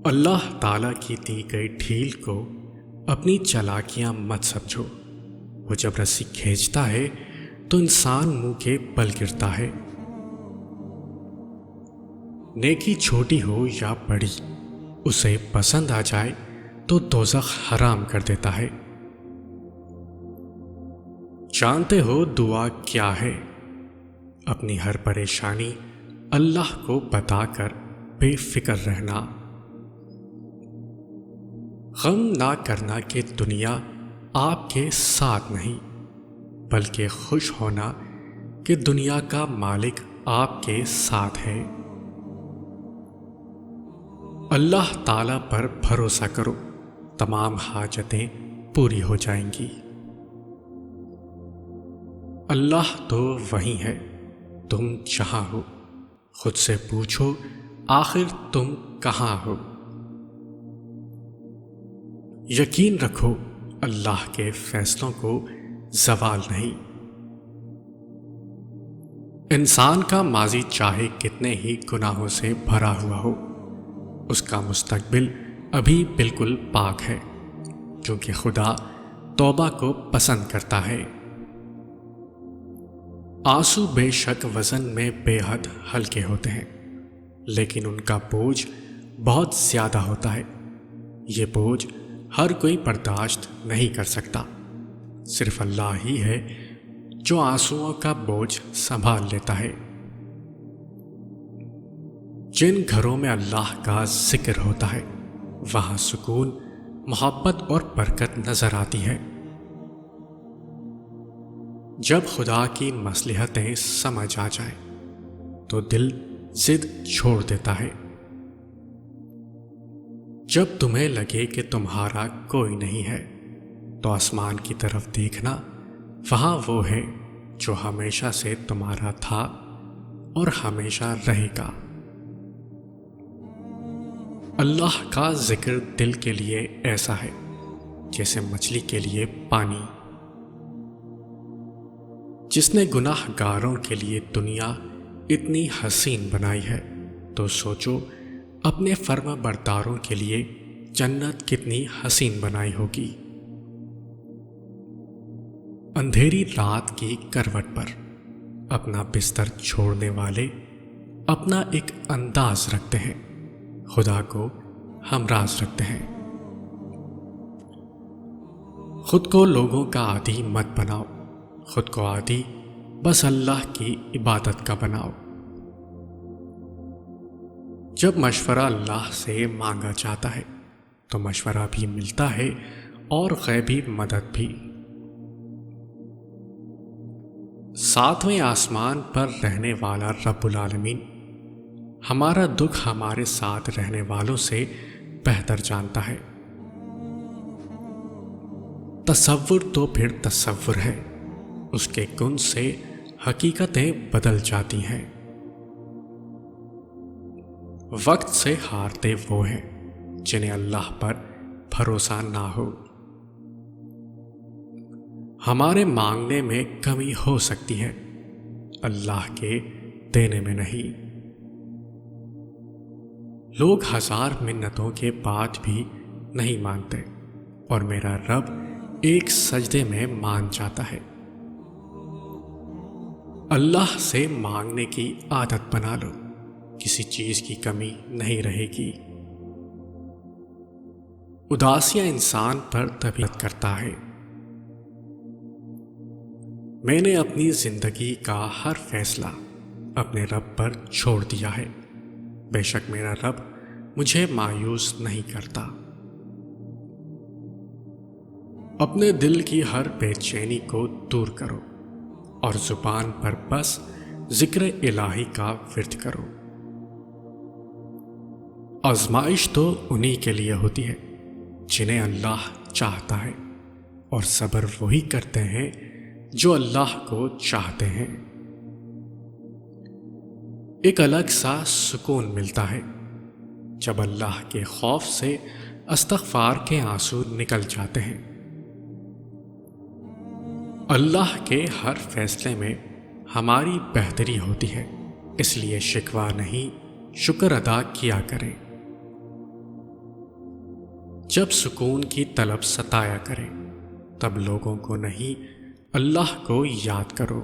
اللہ تعالیٰ کی دی گئی ڈھیل کو اپنی چالاکیاں مت سمجھو۔ وہ جب رسی کھینچتا ہے تو انسان منہ کے بل گرتا ہے۔ نیکی چھوٹی ہو یا بڑی، اسے پسند آ جائے تو دوزخ حرام کر دیتا ہے۔ جانتے ہو دعا کیا ہے؟ اپنی ہر پریشانی اللہ کو بتا کر بے فکر رہنا، غم نہ کرنا کہ دنیا آپ کے ساتھ نہیں، بلکہ خوش ہونا کہ دنیا کا مالک آپ کے ساتھ ہے۔ اللہ تعالیٰ پر بھروسہ کرو، تمام حاجتیں پوری ہو جائیں گی۔ اللہ تو وہیں ہے، تم جہاں ہو۔ خود سے پوچھو آخر تم کہاں ہو؟ یقین رکھو اللہ کے فیصلوں کو زوال نہیں۔ انسان کا ماضی چاہے کتنے ہی گناہوں سے بھرا ہوا ہو، اس کا مستقبل ابھی بالکل پاک ہے، کیونکہ خدا توبہ کو پسند کرتا ہے۔ آنسو بے شک وزن میں بے حد ہلکے ہوتے ہیں، لیکن ان کا بوجھ بہت زیادہ ہوتا ہے۔ یہ بوجھ ہر کوئی برداشت نہیں کر سکتا، صرف اللہ ہی ہے جو آنسوؤں کا بوجھ سنبھال لیتا ہے۔ جن گھروں میں اللہ کا ذکر ہوتا ہے وہاں سکون، محبت اور برکت نظر آتی ہے۔ جب خدا کی مصلحتیں سمجھ آ جائیں تو دل ضد چھوڑ دیتا ہے۔ جب تمہیں لگے کہ تمہارا کوئی نہیں ہے تو آسمان کی طرف دیکھنا، وہاں وہ ہے جو ہمیشہ سے تمہارا تھا اور ہمیشہ رہے گا۔ اللہ کا ذکر دل کے لیے ایسا ہے جیسے مچھلی کے لیے پانی۔ جس نے گناہ گاروں کے لیے دنیا اتنی حسین بنائی ہے تو سوچو اپنے فرما برداروں کے لیے جنت کتنی حسین بنائی ہوگی۔ اندھیری رات کی کروٹ پر اپنا بستر چھوڑنے والے اپنا ایک انداز رکھتے ہیں، خدا کو ہمراز رکھتے ہیں۔ خود کو لوگوں کا عادی مت بناؤ، خود کو عادی بس اللہ کی عبادت کا بناؤ۔ جب مشورہ اللہ سے مانگا جاتا ہے تو مشورہ بھی ملتا ہے اور غیبی مدد بھی۔ ساتویں آسمان پر رہنے والا رب العالمین ہمارا دکھ ہمارے ساتھ رہنے والوں سے بہتر جانتا ہے۔ تصور تو پھر تصور ہے، اس کے گن سے حقیقتیں بدل جاتی ہیں۔ وقت سے ہارتے وہ ہیں جنہیں اللہ پر بھروسہ نہ ہو۔ ہمارے مانگنے میں کمی ہو سکتی ہے، اللہ کے دینے میں نہیں۔ لوگ 1000 منتوں کے بعد بھی نہیں مانتے اور میرا رب ایک سجدے میں مان جاتا ہے۔ اللہ سے مانگنے کی عادت بنا لو، کسی چیز کی کمی نہیں رہے گی۔ اداسیاں انسان پر طبیعت کرتا ہے۔ میں نے اپنی زندگی کا ہر فیصلہ اپنے رب پر چھوڑ دیا ہے، بے شک میرا رب مجھے مایوس نہیں کرتا۔ اپنے دل کی ہر بے چینی کو دور کرو اور زبان پر بس ذکر الہی کا ورد کرو۔ آزمائش تو انہی کے لیے ہوتی ہے جنہیں اللہ چاہتا ہے، اور صبر وہی کرتے ہیں جو اللہ کو چاہتے ہیں۔ ایک الگ سا سکون ملتا ہے جب اللہ کے خوف سے استغفار کے آنسو نکل جاتے ہیں۔ اللہ کے ہر فیصلے میں ہماری بہتری ہوتی ہے، اس لیے شکوہ نہیں، شکر ادا کیا کریں۔ جب سکون کی طلب ستایا کرے تب لوگوں کو نہیں اللہ کو یاد کرو۔